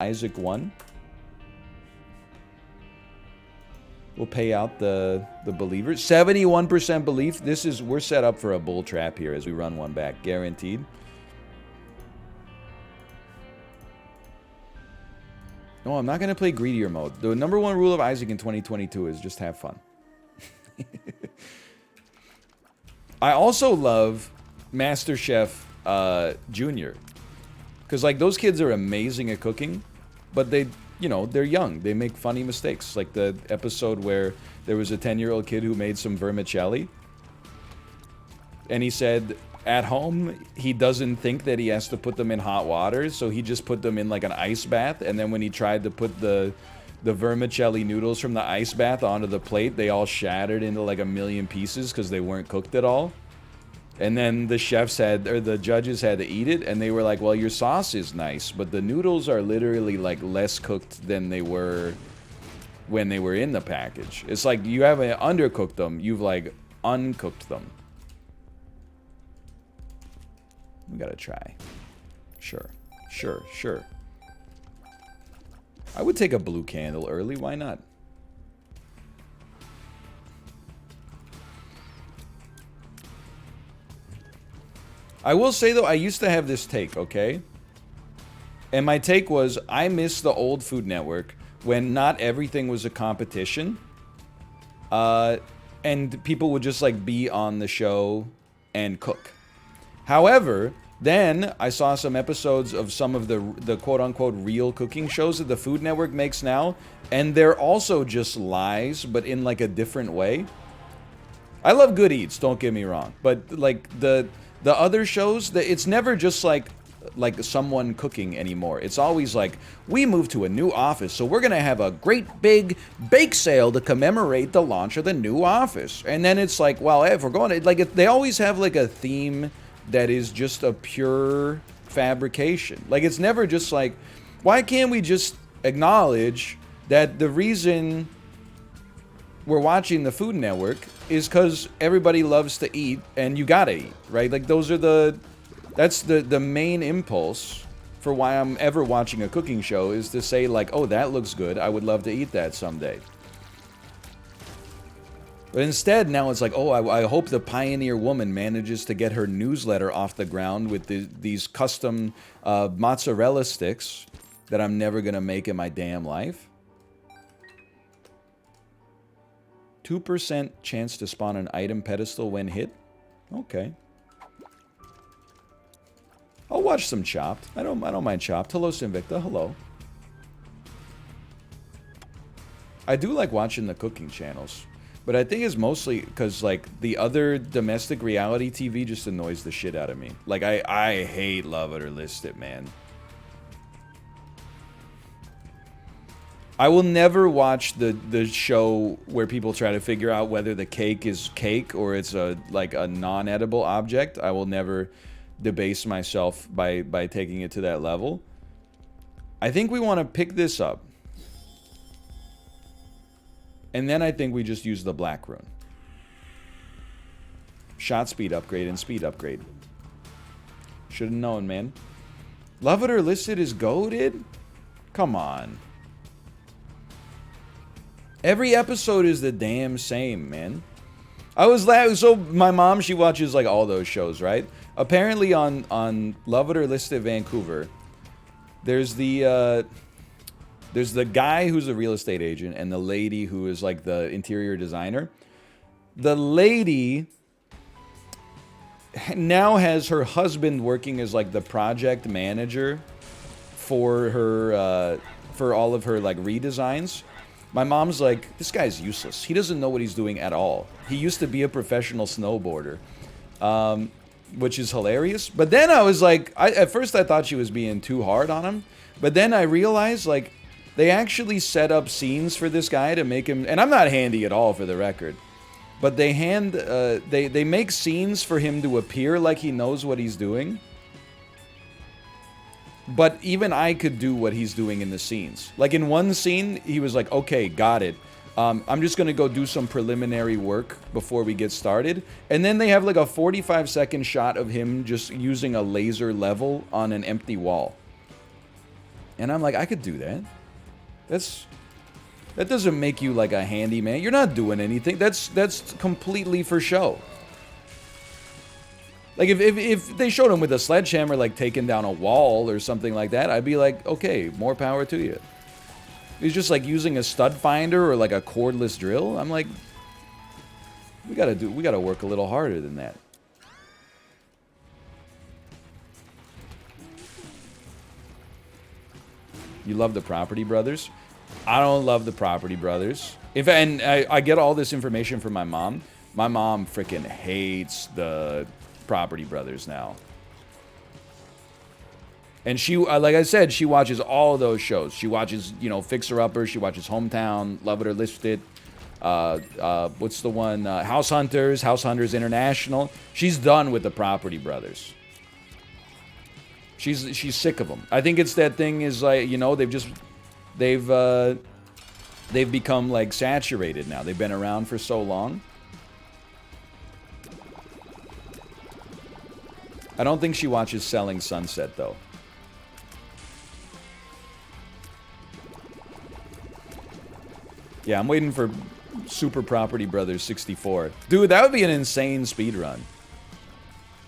Isaac won. We'll pay out the believers. 71% belief. We're set up for a bull trap here as we run one back. Guaranteed. No, I'm not going to play greedier mode. The number one rule of Isaac in 2022 is just have fun. I also love Masterchef Junior. Because, like, those kids are amazing at cooking, but they, you know, they're young. They make funny mistakes. Like the episode where there was a 10-year-old kid who made some vermicelli. And he said, at home, he doesn't think that he has to put them in hot water, so he just put them in, like, an ice bath. And then when he tried to put the vermicelli noodles from the ice bath onto the plate, they all shattered into, like, a million pieces because they weren't cooked at all. And then the the judges had to eat it, and they were like, well, your sauce is nice, but the noodles are literally, like, less cooked than they were when they were in the package. It's like you haven't undercooked them, you've, like, uncooked them. We gotta try. Sure. I would take a blue candle early, why not? I will say, though, I used to have this take, okay? And my take was, I miss the old Food Network when not everything was a competition. And people would just, like, be on the show and cook. However, then I saw some episodes of some of the quote-unquote real cooking shows that the Food Network makes now, and they're also just lies, but in, like, a different way. I love Good Eats, don't get me wrong, but, like, the other shows, it's never just like someone cooking anymore. It's always like, we moved to a new office, so we're gonna have a great big bake sale to commemorate the launch of the new office. And then it's like, well, if we're going to, like, they always have, like, a theme that is just a pure fabrication. Like, it's never just like, why can't we just acknowledge that the reason we're watching the Food Network is because everybody loves to eat, and you gotta eat, right? Like, that's the main impulse for why I'm ever watching a cooking show, is to say, like, oh, that looks good, I would love to eat that someday. But instead, now it's like, oh, I hope the Pioneer Woman manages to get her newsletter off the ground with these custom mozzarella sticks that I'm never gonna make in my damn life. 2% chance to spawn an item pedestal when hit? Okay. I'll watch some Chopped. I don't mind Chopped. Hello, Sinvicta. Hello. I do like watching the cooking channels. But I think it's mostly because, like, the other domestic reality TV just annoys the shit out of me. Like, I hate Love It or List It, man. I will never watch the show where people try to figure out whether the cake is cake or it's a non-edible object. I will never debase myself by taking it to that level. I think we want to pick this up. And then I think we just use the black rune. Shot speed upgrade and speed upgrade. Should have known, man. Love It or List It is goated? Come on. Every episode is the damn same, man. I was laughing. So my mom, she watches, like, all those shows, right? Apparently on Love It or List It Vancouver, there's the guy who's a real estate agent and the lady who is, like, the interior designer. The lady now has her husband working as, like, the project manager for her for all of her, like, redesigns. My mom's like, this guy's useless. He doesn't know what he's doing at all. He used to be a professional snowboarder, which is hilarious. But then I was like, at first I thought she was being too hard on him. But then I realized, like, they actually set up scenes for this guy to make him, and I'm not handy at all for the record, but they make scenes for him to appear like he knows what he's doing. But even I could do what he's doing in the scenes. Like, in one scene, he was like, okay, got it. I'm just going to go do some preliminary work before we get started. And then they have, like, a 45-second shot of him just using a laser level on an empty wall. And I'm like, I could do that. That doesn't make you like a handyman. You're not doing anything. That's completely for show. Like, if they showed him with a sledgehammer, like, taking down a wall or something like that, I'd be like, okay, more power to you. He's just, like, using a stud finder or, like, a cordless drill. I'm like, we gotta work a little harder than that. You love the Property Brothers? I don't love the Property Brothers. And I get all this information from my mom. My mom freaking hates the Property Brothers now. And she, like I said, she watches all those shows. She watches, you know, Fixer Upper. She watches Hometown, Love It or List It. What's the one? House Hunters International. She's done with the Property Brothers. She's sick of them. I think it's that thing is like, you know, they've become like saturated now. They've been around for so long. I don't think she watches Selling Sunset, though. Yeah, I'm waiting for Super Property Brothers 64. Dude, that would be an insane speedrun.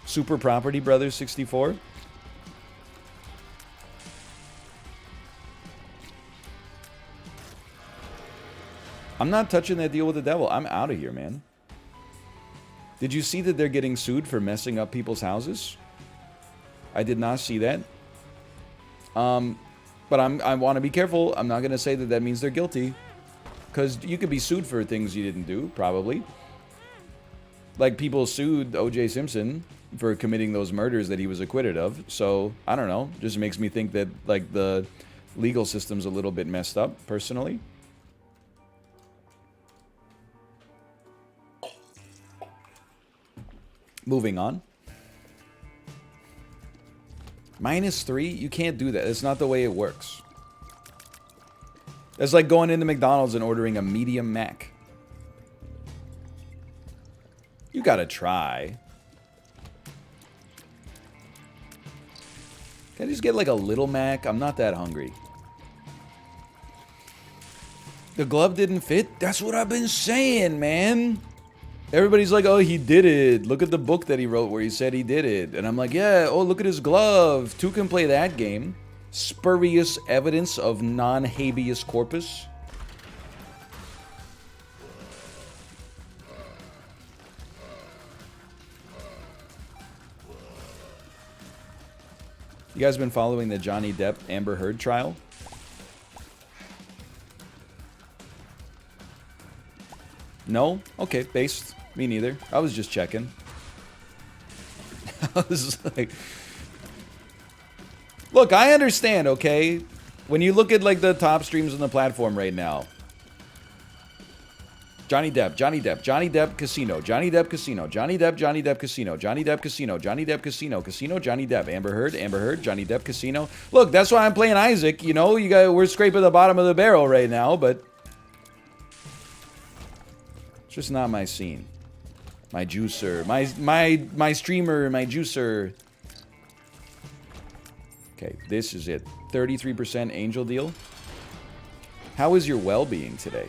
Super Property Brothers 64? I'm not touching that deal with the devil. I'm out of here, man. Did you see that they're getting sued for messing up people's houses? I did not see that. But I want to be careful. I'm not going to say that that means they're guilty. Because you could be sued for things you didn't do, probably. Like, people sued O.J. Simpson for committing those murders that he was acquitted of. So, I don't know. Just makes me think that, like, the legal system's a little bit messed up, personally. Moving on. -3? You can't do that. That's not the way it works. That's like going into McDonald's and ordering a medium Mac. You gotta try. Can I just get like a little Mac? I'm not that hungry. The glove didn't fit? That's what I've been saying, man. Everybody's like, oh, he did it. Look at the book that he wrote where he said he did it. And I'm like, yeah, oh, look at his glove. Two can play that game. Spurious evidence of non-habeas corpus. You guys been following the Johnny Depp Amber Heard trial? No? Okay, based. Me neither. I was just checking. I was like... Look, I understand, okay? When you look at, like, the top streams on the platform right now. Johnny Depp, Johnny Depp, Johnny Depp Casino, Johnny Depp Casino, Johnny Depp, Johnny Depp Casino, Johnny Depp Casino, Johnny Depp Casino, Casino, Johnny Depp, Amber Heard, Johnny Depp Casino. Look, that's why I'm playing Isaac, you know? We're scraping the bottom of the barrel right now, but... It's just not my scene. My juicer. My streamer, my juicer. Okay, this is it. 33% angel deal. How is your well-being today?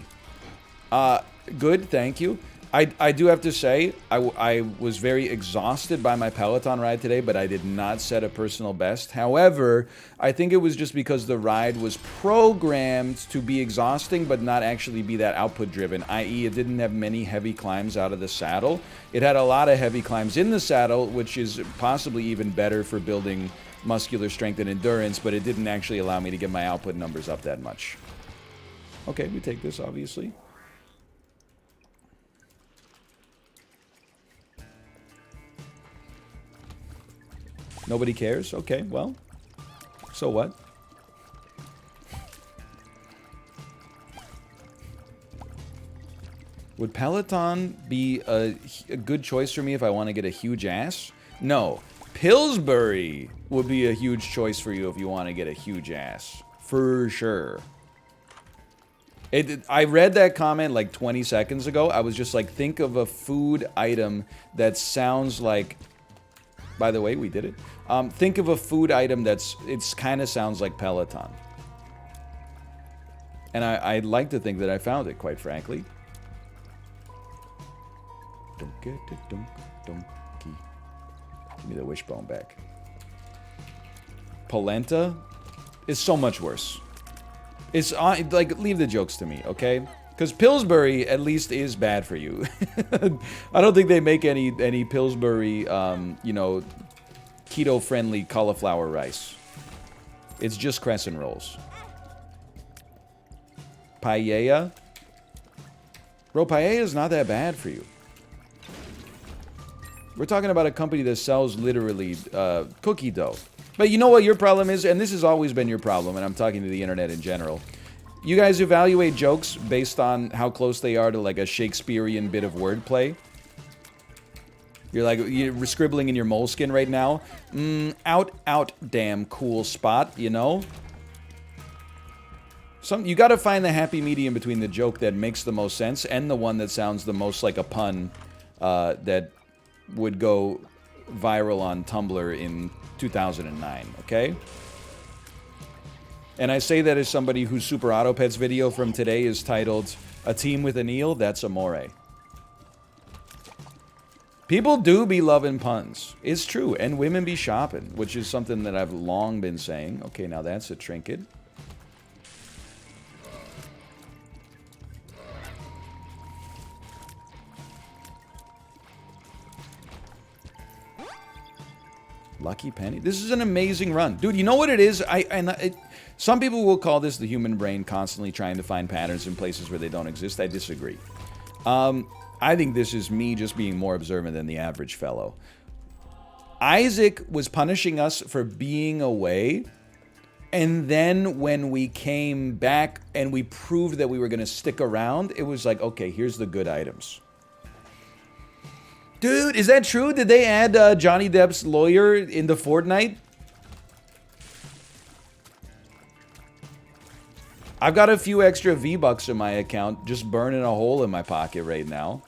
Good, thank you. I do have to say, I was very exhausted by my Peloton ride today, but I did not set a personal best. However, I think it was just because the ride was programmed to be exhausting, but not actually be that output-driven, i.e. it didn't have many heavy climbs out of the saddle. It had a lot of heavy climbs in the saddle, which is possibly even better for building muscular strength and endurance, but it didn't actually allow me to get my output numbers up that much. Okay, we take this, obviously. Nobody cares? Okay, well, so what? Would Peloton be a good choice for me if I want to get a huge ass? No. Pillsbury would be a huge choice for you if you want to get a huge ass. For sure. I read that comment like 20 seconds ago. I was just like, think of a food item that sounds like... By the way, we did it. Think of a food item it kind of sounds like Peloton. And I'd like to think that I found it, quite frankly. Donkey. Give me the wishbone back. Polenta is so much worse. It's like, leave the jokes to me, okay? Because Pillsbury at least is bad for you. I don't think they make any Pillsbury, you know, keto-friendly cauliflower rice. It's just crescent rolls. Paella. Bro, paella is not that bad for you. We're talking about a company that sells literally cookie dough. But you know what your problem is? And this has always been your problem, and I'm talking to the internet in general. You guys evaluate jokes based on how close they are to like a Shakespearean bit of wordplay. You're scribbling in your moleskin right now. Out, damn cool spot, you know? You gotta find the happy medium between the joke that makes the most sense and the one that sounds the most like a pun that would go viral on Tumblr in 2009, okay? And I say that as somebody whose Super Auto Pets video from today is titled, "A Team with an Eel, That's Amore." People do be loving puns. It's true. And women be shopping, which is something that I've long been saying. Okay, now that's a trinket. Lucky penny. This is an amazing run. Dude, you know what it is? Some people will call this the human brain constantly trying to find patterns in places where they don't exist. I disagree. I think this is me just being more observant than the average fellow. Isaac was punishing us for being away, and then when we came back and we proved that we were going to stick around, it was like, okay, here's the good items. Dude, is that true? Did they add Johnny Depp's lawyer into Fortnite? I've got a few extra V-Bucks in my account, just burning a hole in my pocket right now.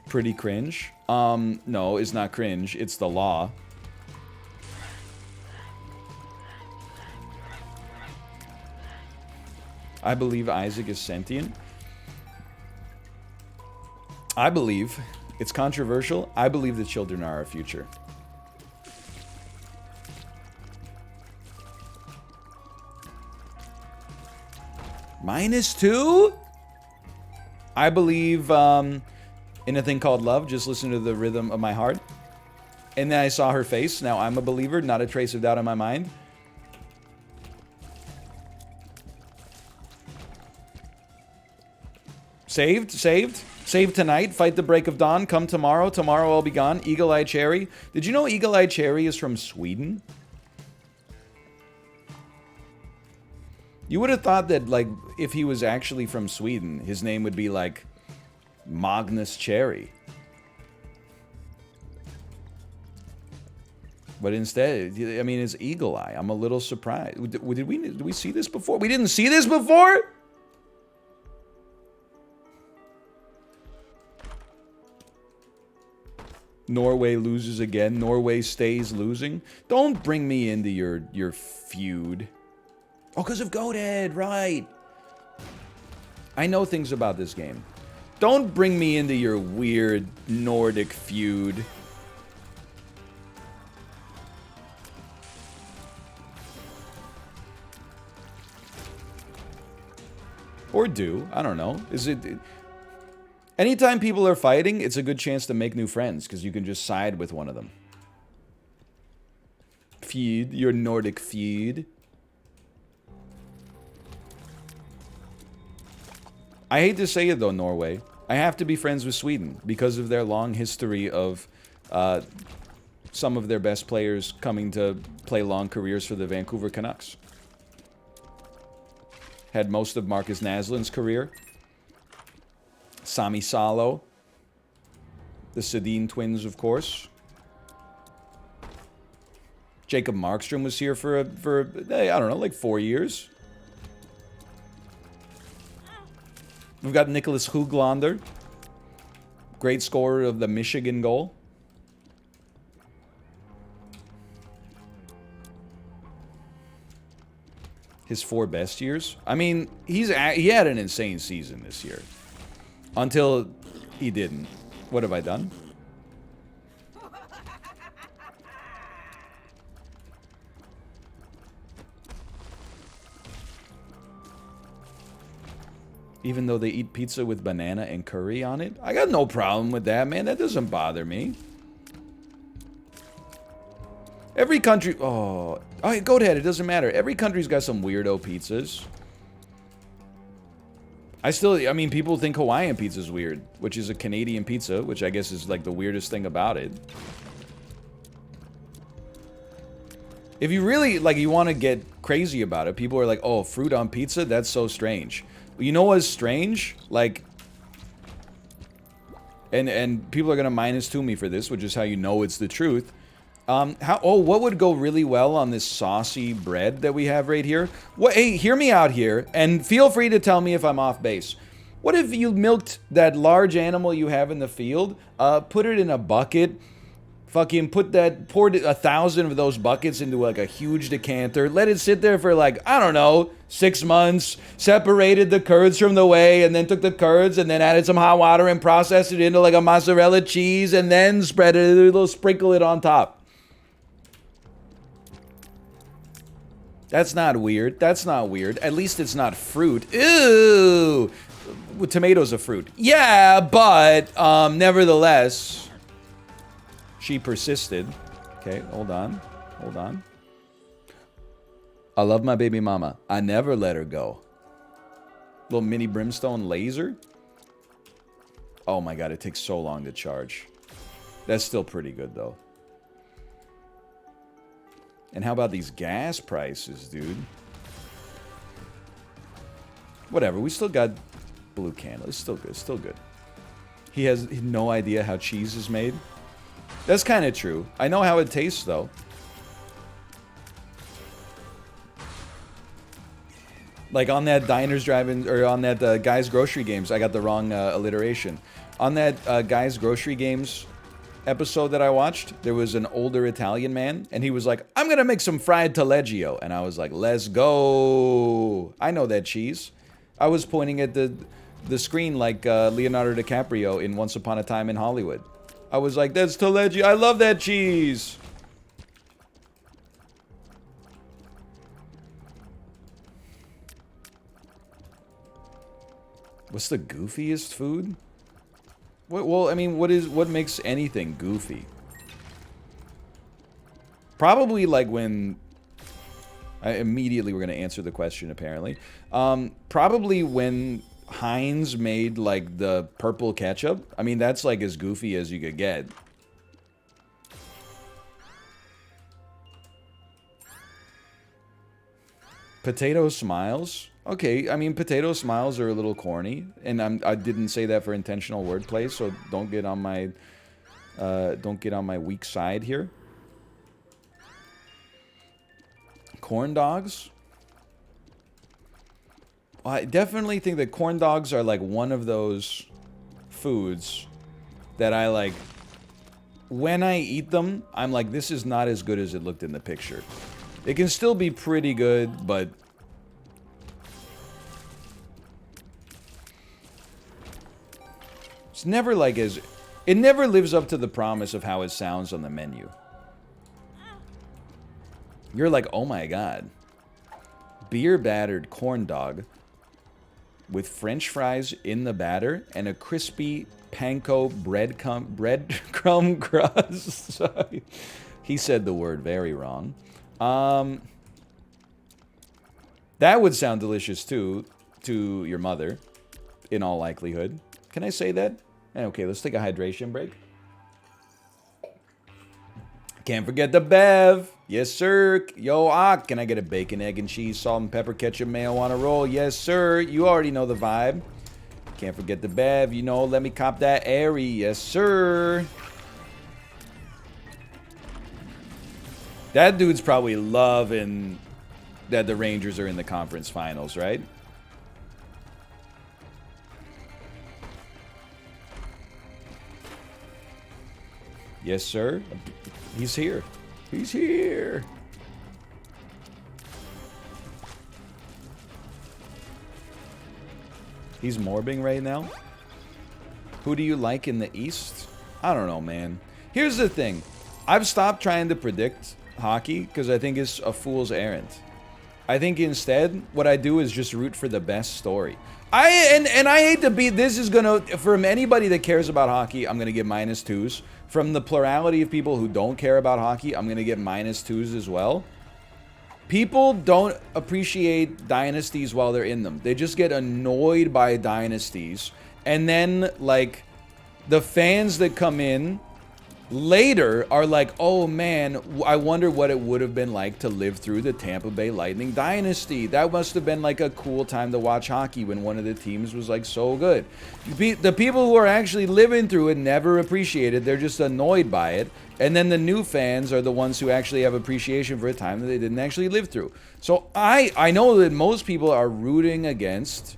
Pretty cringe. No, it's not cringe. It's the law. I believe Isaac is sentient. I believe, it's controversial, I believe the children are our future. -2? I believe in a thing called love. Just listen to the rhythm of my heart. And then I saw her face. Now I'm a believer. Not a trace of doubt in my mind. Saved. Saved tonight. Fight the break of dawn. Come tomorrow. Tomorrow I'll be gone. Eagle-Eye Cherry. Did you know Eagle-Eye Cherry is from Sweden? You would have thought that, like, if he was actually from Sweden, his name would be, like, Magnus Cherry. But instead, I mean, it's Eagle-Eye. I'm a little surprised. Did we see this before? We didn't see this before? Norway loses again. Norway stays losing. Don't bring me into your feud. Oh, because of Godhead, right. I know things about this game. Don't bring me into your weird Nordic feud. Or do. I don't know. Is it... Anytime people are fighting, it's a good chance to make new friends, because you can just side with one of them. Feud. Your Nordic feud. I hate to say it, though, Norway. I have to be friends with Sweden because of their long history of some of their best players coming to play long careers for the Vancouver Canucks. Had most of Marcus Naslin's career. Sami Salo. The Sedin twins, of course. Jacob Markstrom was here for I don't know, like 4 years. We've got Nicholas Huglander. Great scorer of the Michigan goal. His 4 best years? I mean, he had an insane season this year. Until he didn't. What have I done? Even though they eat pizza with banana and curry on it? I got no problem with that, man. That doesn't bother me. Every country... Oh, go ahead. It doesn't matter. Every country's got some weirdo pizzas. I mean, people think Hawaiian pizza's weird, which is a Canadian pizza, which I guess is like the weirdest thing about it. If you really, like, you want to get crazy about it, people are like, oh, fruit on pizza? That's so strange. You know what's strange? Like... And people are going to -2 me for this, which is how you know it's the truth. What would go really well on this saucy bread that we have right here? Hey, hear me out here, and feel free to tell me if I'm off base. What if you milked that large animal you have in the field, put it in a bucket, fucking poured 1,000 of those buckets into like a huge decanter, let it sit there for like, I don't know, 6 months, separated the curds from the whey, and then took the curds and then added some hot water and processed it into like a mozzarella cheese, and then sprinkle it on top. That's not weird. That's not weird. At least it's not fruit. Ew! Tomatoes are fruit. Yeah, but, nevertheless, she persisted. Okay, hold on. Hold on. I love my baby mama. I never let her go. Little mini brimstone laser. Oh my god, it takes so long to charge. That's still pretty good, though. And how about these gas prices, dude? Whatever, we still got blue candle. It's still good, it's still good. He has no idea how cheese is made. That's kind of true. I know how it tastes, though. Like on that Diners Drive-In, or on that Guys Grocery Games, I got the wrong alliteration. On that Guys Grocery Games episode that I watched, there was an older Italian man, and he was like, I'm gonna make some fried taleggio. And I was like, let's go. I know that cheese. I was pointing at the screen like Leonardo DiCaprio in Once Upon a Time in Hollywood. I was like, that's taleggio. I love that cheese. What's the goofiest food? Well, I mean, what makes anything goofy? Probably like when... immediately we're going to answer the question, apparently. Probably when Heinz made, like, the purple ketchup. I mean, that's, like, as goofy as you could get. Potato smiles? Okay, I mean, potato smiles are a little corny, and I didn't say that for intentional wordplay, so don't get on my weak side here. Corn dogs? Well, I definitely think that corn dogs are like one of those foods that I like. When I eat them, I'm like, this is not as good as it looked in the picture. It can still be pretty good, but it's never like as... It never lives up to the promise of how it sounds on the menu. You're like, oh my god. Beer-battered corn dog with French fries in the batter and a crispy panko breadcrumb crust. Sorry. He said the word very wrong. That would sound delicious too, to your mother, in all likelihood. Can I say that? Okay, let's take a hydration break. Can't forget the Bev. Yes, sir. Yo, can I get a bacon, egg, and cheese, salt and pepper, ketchup, mayo on a roll? Yes, sir. You already know the vibe. Can't forget the Bev. You know, let me cop that airy. Yes, sir. That dude's probably loving that the Rangers are in the conference finals, right? Yes, sir. He's here. He's here. He's morbing right now. Who do you like in the East? I don't know, man. Here's the thing. I've stopped trying to predict hockey because I think it's a fool's errand. I think instead, what I do is just root for the best story. I hate to be, this is gonna, from anybody that cares about hockey, I'm gonna give -2s. From the plurality of people who don't care about hockey, I'm gonna get -2s as well. People don't appreciate dynasties while they're in them. They just get annoyed by dynasties. And then, like, the fans that come in later are like, oh man, I wonder what it would have been like to live through the Tampa Bay Lightning dynasty. That must have been like a cool time to watch hockey when one of the teams was like so good. The people who are actually living through it never appreciate it. They're just annoyed by it. And then the new fans are the ones who actually have appreciation for a time that they didn't actually live through. So I know that most people are rooting against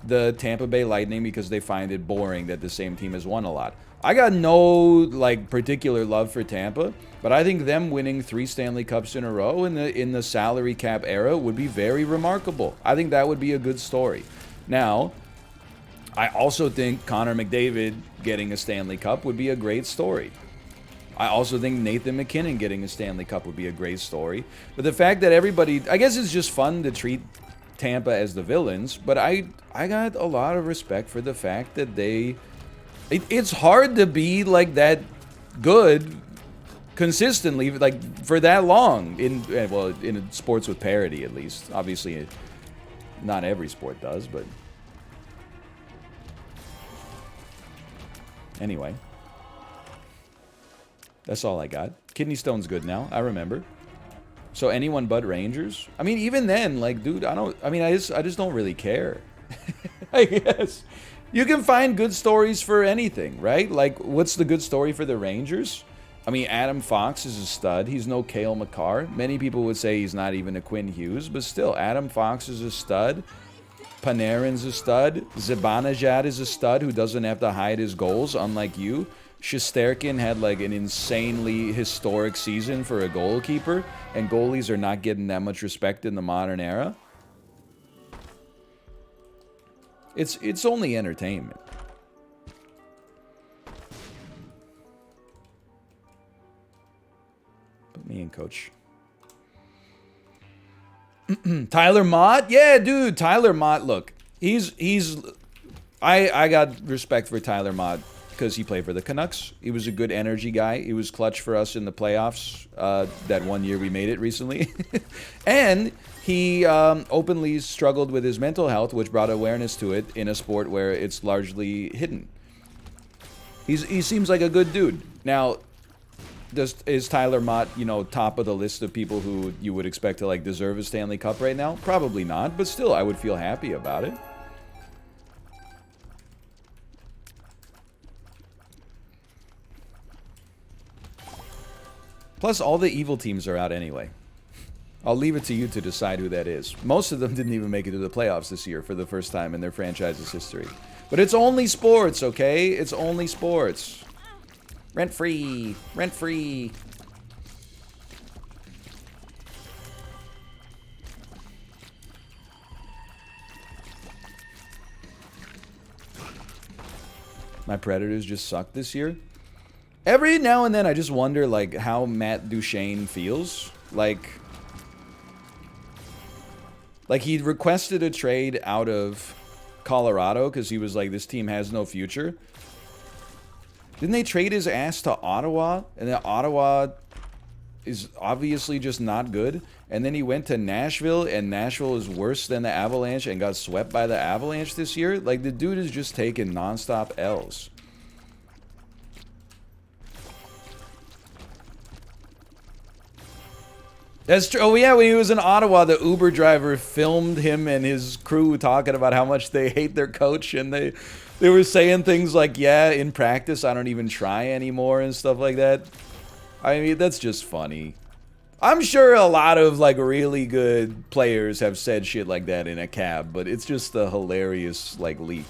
the Tampa Bay Lightning because they find it boring that the same team has won a lot. I got no, like, particular love for Tampa, but I think them winning 3 Stanley Cups in a row in the salary cap era would be very remarkable. I think that would be a good story. Now, I also think Connor McDavid getting a Stanley Cup would be a great story. I also think Nathan McKinnon getting a Stanley Cup would be a great story. But the fact that everybody, I guess it's just fun to treat Tampa as the villains, but I got a lot of respect for the fact that it's hard to be like that good consistently, like for that long in sports with parity, at least. Obviously, not every sport does, but anyway, that's all I got. Kidney stone's good now. I remember. So anyone but Rangers? I mean, even then, like, dude, I just don't really care. I guess. You can find good stories for anything, right? Like, what's the good story for the Rangers? I mean, Adam Fox is a stud. He's no Cale Makar. Many people would say he's not even a Quinn Hughes, but still, Adam Fox is a stud. Panarin's a stud. Zibanejad is a stud who doesn't have to hide his goals, unlike you. Shesterkin had like an insanely historic season for a goalkeeper, and goalies are not getting that much respect in the modern era. It's only entertainment. Put me in, coach. Tyler Mott? Yeah, dude, Tyler Mott, look. I got respect for Tyler Mott because he played for the Canucks. He was a good energy guy. He was clutch for us in the playoffs that one year we made it recently. And he openly struggled with his mental health, which brought awareness to it in a sport where it's largely hidden. He seems like a good dude. Now, is Tyler Mott, top of the list of people who you would expect to, like, deserve a Stanley Cup right now? Probably not, but still, I would feel happy about it. Plus, all the evil teams are out anyway. I'll leave it to you to decide who that is. Most of them didn't even make it to the playoffs this year for the first time in their franchise's history. But it's only sports, okay? It's only sports. Rent-free. Rent-free. My Predators just sucked this year. Every now and then I just wonder, like, how Matt Duchene feels. Like he requested a trade out of Colorado because he was like, this team has no future. Didn't they trade his ass to Ottawa? And then Ottawa is obviously just not good. And then he went to Nashville, and Nashville is worse than the Avalanche and got swept by the Avalanche this year. Like, the dude is just taking nonstop L's. That's true. Oh, yeah, when he was in Ottawa, the Uber driver filmed him and his crew talking about how much they hate their coach, and they were saying things like, yeah, in practice, I don't even try anymore and stuff like that. I mean, that's just funny. I'm sure a lot of, like, really good players have said shit like that in a cab, but it's just a hilarious, like, leak.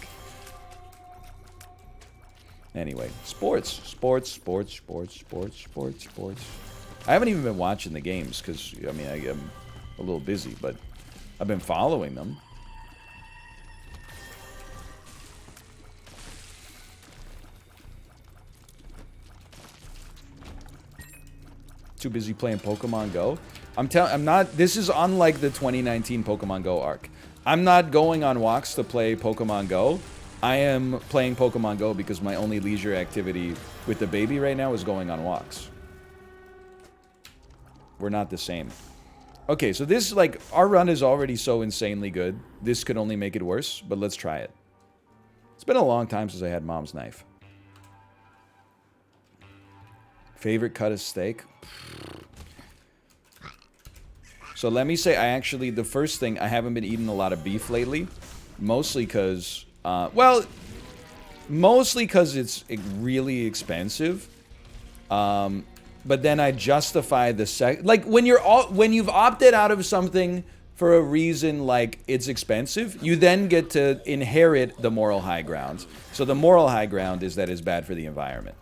Anyway, sports. I haven't even been watching the games because, I mean, I'm a little busy, but I've been following them. Too busy playing Pokemon Go. I'm not, this is unlike the 2019 Pokemon Go arc. I'm not going on walks to play Pokemon Go. I am playing Pokemon Go because my only leisure activity with the baby right now is going on walks. We're not the same. Okay, so this, like, our run is already so insanely good. This could only make it worse, but let's try it. It's been a long time since I had mom's knife. Favorite cut of steak? So let me say, the first thing, I haven't been eating a lot of beef lately. Mostly because, mostly because it's really expensive. But then I justify the like, when you've opted out of something for a reason like it's expensive, you then get to inherit the moral high ground. So the moral high ground is that it's bad for the environment.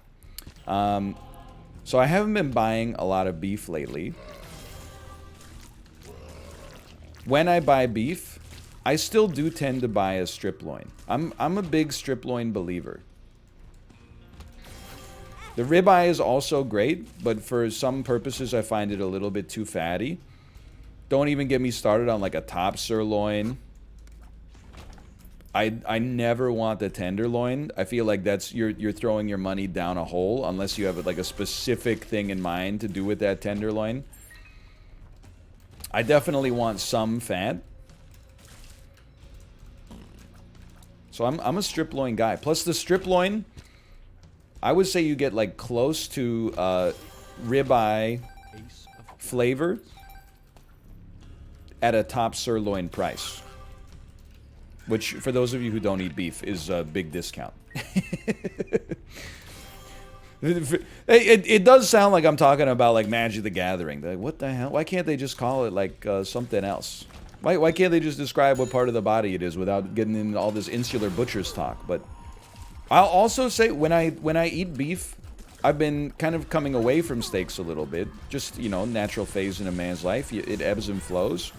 So I haven't been buying a lot of beef lately. When I buy beef, I still do tend to buy a strip loin. I'm a big strip loin believer. The ribeye is also great, but for some purposes I find it a little bit too fatty. Don't even get me started on like a top sirloin. I never want the tenderloin. I feel like that's you're throwing your money down a hole unless you have like a specific thing in mind to do with that tenderloin. I definitely want some fat. So I'm a strip loin guy. Plus the strip loin, I would say you get like close to ribeye flavor at a top sirloin price. Which, for those of you who don't eat beef, is a big discount. It does sound like I'm talking about like Magic the Gathering. Like, what the hell? Why can't they just call it like something else? Why can't they just describe what part of the body it is without getting into all this insular butcher's talk? But I'll also say when I eat beef, I've been kind of coming away from steaks a little bit. Just, you know, natural phase in a man's life. It ebbs and flows.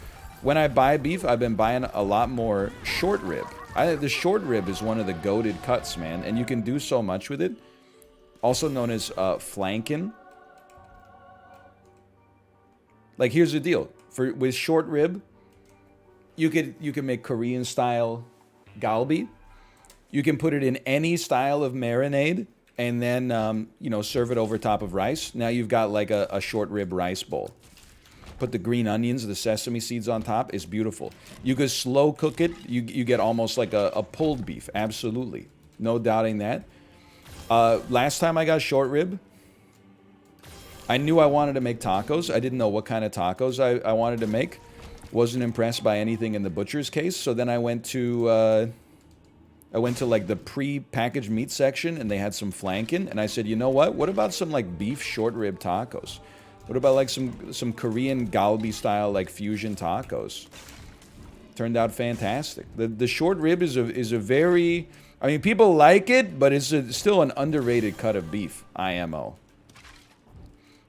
When I buy beef, I've been buying a lot more short rib. The short rib is one of the goated cuts, man, and you can do so much with it. Also known as flankin. Like, here's the deal: with short rib, you can make Korean style galbi. You can put it in any style of marinade, and then you know, serve it over top of rice. Now you've got like a short rib rice bowl. Put the green onions, the sesame seeds on top. It's beautiful. You could slow cook it. You get almost like a pulled beef. Absolutely. No doubting that. Last time I got short rib, I knew I wanted to make tacos. I didn't know what kind of tacos I wanted to make. Wasn't impressed by anything in the butcher's case. So then I went to like the pre-packaged meat section, and they had some flankin. And I said, you know what? What about some like beef short rib tacos? What about like some Korean galbi style like fusion tacos? Turned out fantastic. The short rib is a very, I mean, people like it, but it's still an underrated cut of beef. IMO.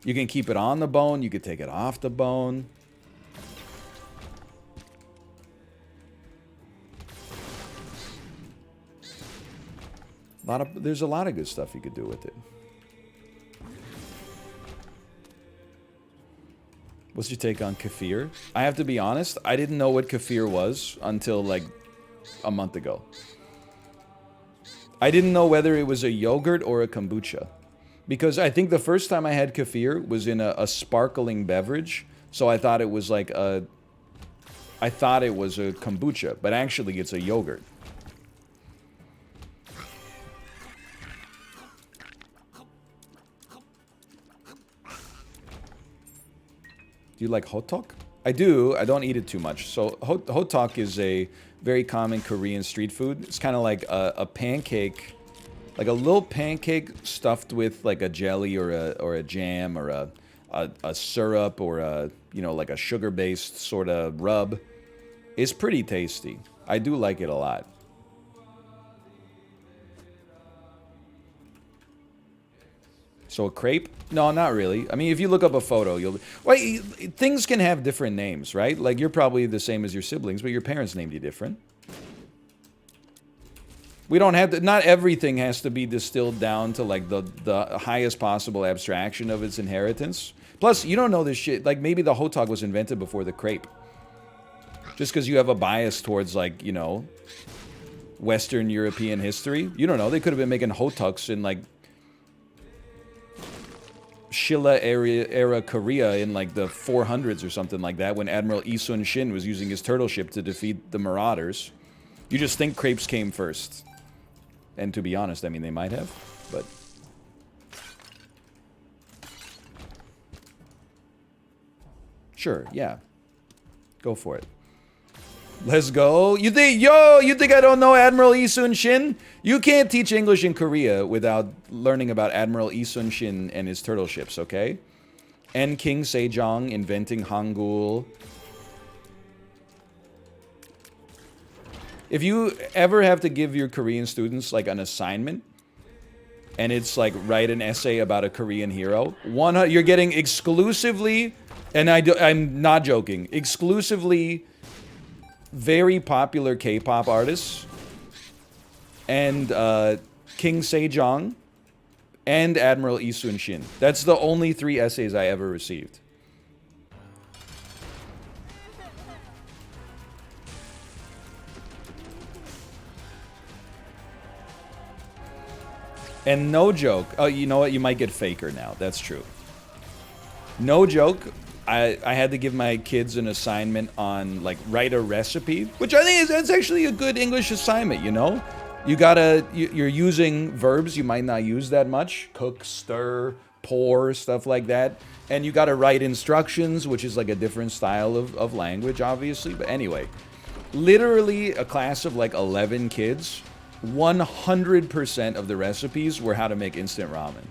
You can keep it on the bone. You can take it off the bone. There's a lot of good stuff you could do with it. What's your take on kefir? I have to be honest, I didn't know what kefir was until like a month ago. I didn't know whether it was a yogurt or a kombucha. Because I think the first time I had kefir was in a sparkling beverage. So I thought it was like a kombucha, but actually it's a yogurt. Do you like hotok? I do. I don't eat it too much. So hotok is a very common Korean street food. It's kind of like a pancake, like a little pancake stuffed with like a jelly or a jam or a syrup or a, you know, like a sugar-based sort of rub. It's pretty tasty. I do like it a lot. So a crepe? No, not really. I mean, if you look up a photo, you'll... Well, things can have different names, right? Like, you're probably the same as your siblings, but your parents named you different. We don't have to... Not everything has to be distilled down to, like, the highest possible abstraction of its inheritance. Plus, you don't know this shit. Like, maybe the hot dog was invented before the crepe. Just because you have a bias towards, like, you know, Western European history. You don't know. They could have been making hot dogs in, like, Shilla era Korea in, like, the 400s or something like that, when Admiral Lee Sun-shin was using his turtle ship to defeat the Marauders. You just think crepes came first. And to be honest, I mean, they might have, but... Sure, yeah. Go for it. Let's go. You think I don't know Admiral Lee Sun-shin? You can't teach English in Korea without learning about Admiral Lee Sun-shin and his turtle ships, okay? And King Sejong inventing Hangul. If you ever have to give your Korean students, like, an assignment, and it's, like, write an essay about a Korean hero, you're getting exclusively, and I'm not joking, exclusively very popular K-pop artists, and King Sejong, and Admiral Lee Sun-shin. That's the only 3 essays I ever received. And no joke. Oh, you know what? You might get faker now. That's true. No joke. I had to give my kids an assignment on, like, write a recipe, which I think that's actually a good English assignment, you know? You're using verbs you might not use that much. Cook, stir, pour, stuff like that. And you gotta write instructions, which is like a different style of language, obviously. But anyway, literally a class of like 11 kids, 100% of the recipes were how to make instant ramen.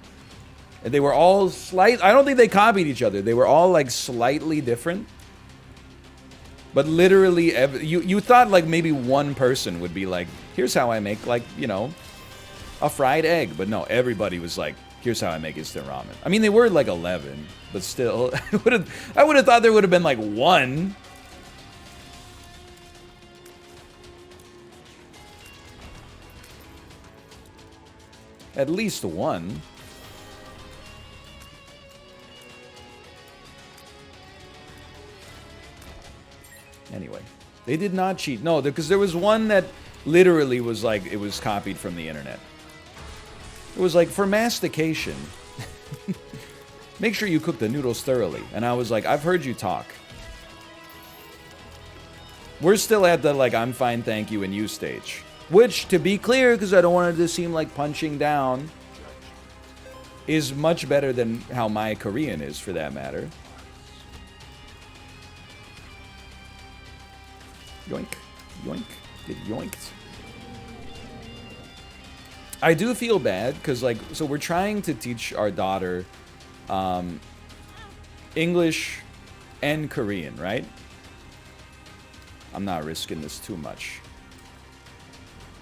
And they were all I don't think they copied each other. They were all like slightly different. But literally, you thought like maybe one person would be like, here's how I make, like, you know, a fried egg. But no, everybody was like, here's how I make instant ramen. I mean, they were like 11, but still, I would have thought there would have been like one. At least one. Anyway, they did not cheat. No, because there was one that literally was like, it was copied from the internet. It was like, for mastication, make sure you cook the noodles thoroughly. And I was like, I've heard you talk. We're still at the, like, I'm fine, thank you, and you stage. Which, to be clear, because I don't want it to seem like punching down, is much better than how my Korean is, for that matter. Yoink. Yoink. Get yoinked. I do feel bad, because, like, so we're trying to teach our daughter English and Korean, right? I'm not risking this too much.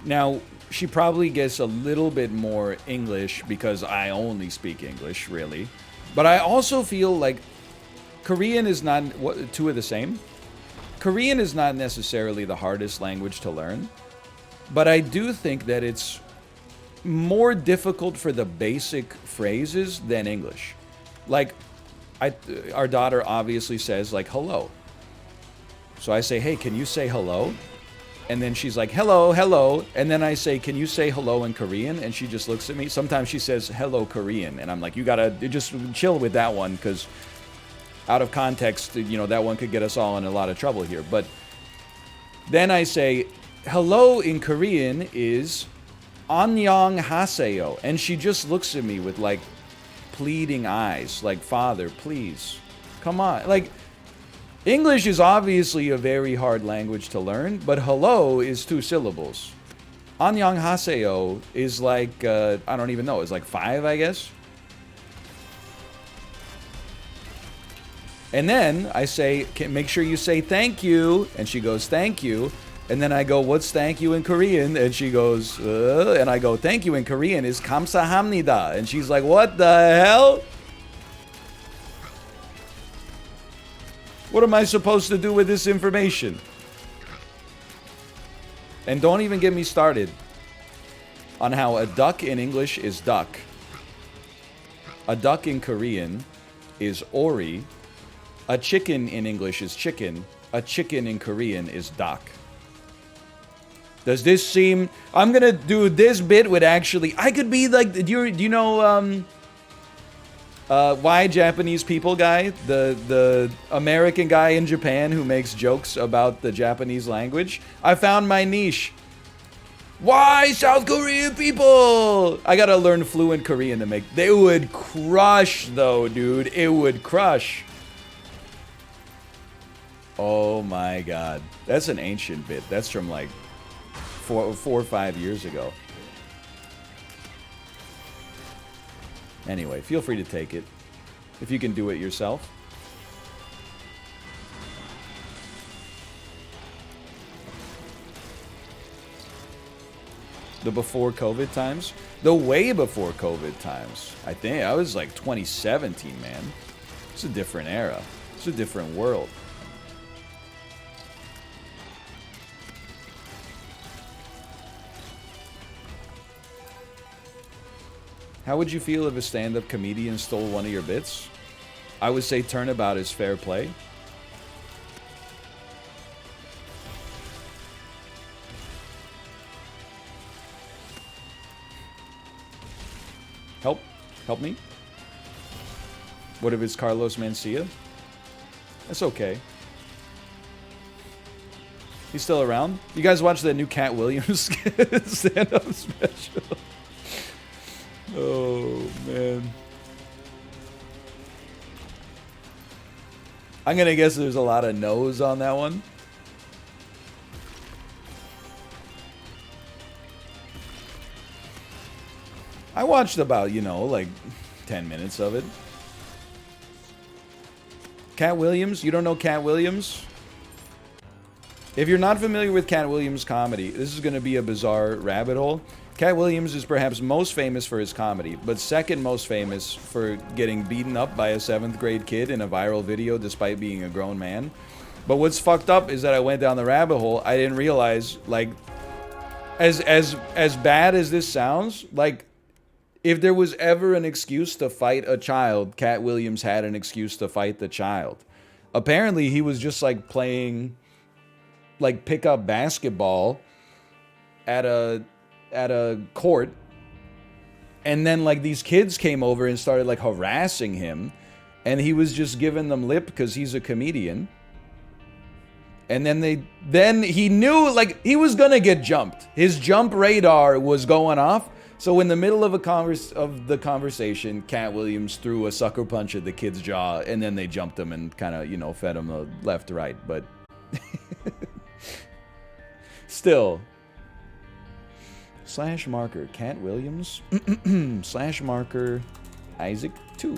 Now, she probably gets a little bit more English because I only speak English, really. But I also feel like Korean is not, two are the same? Korean is not necessarily the hardest language to learn, but I do think that it's more difficult for the basic phrases than English. Like, our daughter obviously says, like, hello. So I say, hey, can you say hello? And then she's like, hello, hello. And then I say, can you say hello in Korean? And she just looks at me. Sometimes she says, hello, Korean. And I'm like, you gotta just chill with that one, because out of context, you know, that one could get us all in a lot of trouble here. But then I say, hello in Korean is 안녕 하세요. And she just looks at me with, like, pleading eyes, like, Father, please, come on. Like, English is obviously a very hard language to learn, but hello is 2 syllables. 안녕 하세요 is like, I don't even know, it's like 5, I guess. And then I say, make sure you say thank you. And she goes, thank you. And then I go, what's thank you in Korean? And she goes, and I go, thank you in Korean is 감사합니다. And she's like, what the hell? What am I supposed to do with this information? And don't even get me started on how a duck in English is duck. A duck in Korean is ori. A chicken in English is chicken. A chicken in Korean is dak. Does this seem... I'm gonna do this bit with actually... I could be like... Do you know, why Japanese people guy? The American guy in Japan who makes jokes about the Japanese language? I found my niche. Why South Korean people? I gotta learn fluent Korean to make... They would crush, though, dude. It would crush. Oh my god. That's an ancient bit. That's from like 4 or 5 years ago. Anyway, feel free to take it if you can do it yourself. The before COVID times? The way before COVID times. I think I was like 2017, man. It's a different era. It's a different world. How would you feel if a stand-up comedian stole one of your bits? I would say turnabout is fair play. Help me? What if it's Carlos Mencia? That's okay. He's still around? You guys watch the new Cat Williams stand-up special? Oh, man. I'm gonna guess there's a lot of no's on that one. I watched about, you know, like 10 minutes of it. Cat Williams? You don't know Cat Williams? If you're not familiar with Cat Williams' comedy, this is going to be a bizarre rabbit hole. Cat Williams is perhaps most famous for his comedy, but second most famous for getting beaten up by a 7th grade kid in a viral video despite being a grown man. But what's fucked up is that I went down the rabbit hole. I didn't realize, like, as bad as this sounds, like, if there was ever an excuse to fight a child, Cat Williams had an excuse to fight the child. Apparently, he was just, like, playing, like, pickup basketball at a court, and then like these kids came over and started like harassing him, and he was just giving them lip because he's a comedian. And then he knew like he was gonna get jumped. His jump radar was going off. So in the middle of the conversation, Cat Williams threw a sucker punch at the kid's jaw, and then they jumped him and kind of, you know, fed him the left to right. But still. /marker Cat Williams /marker Isaac 2.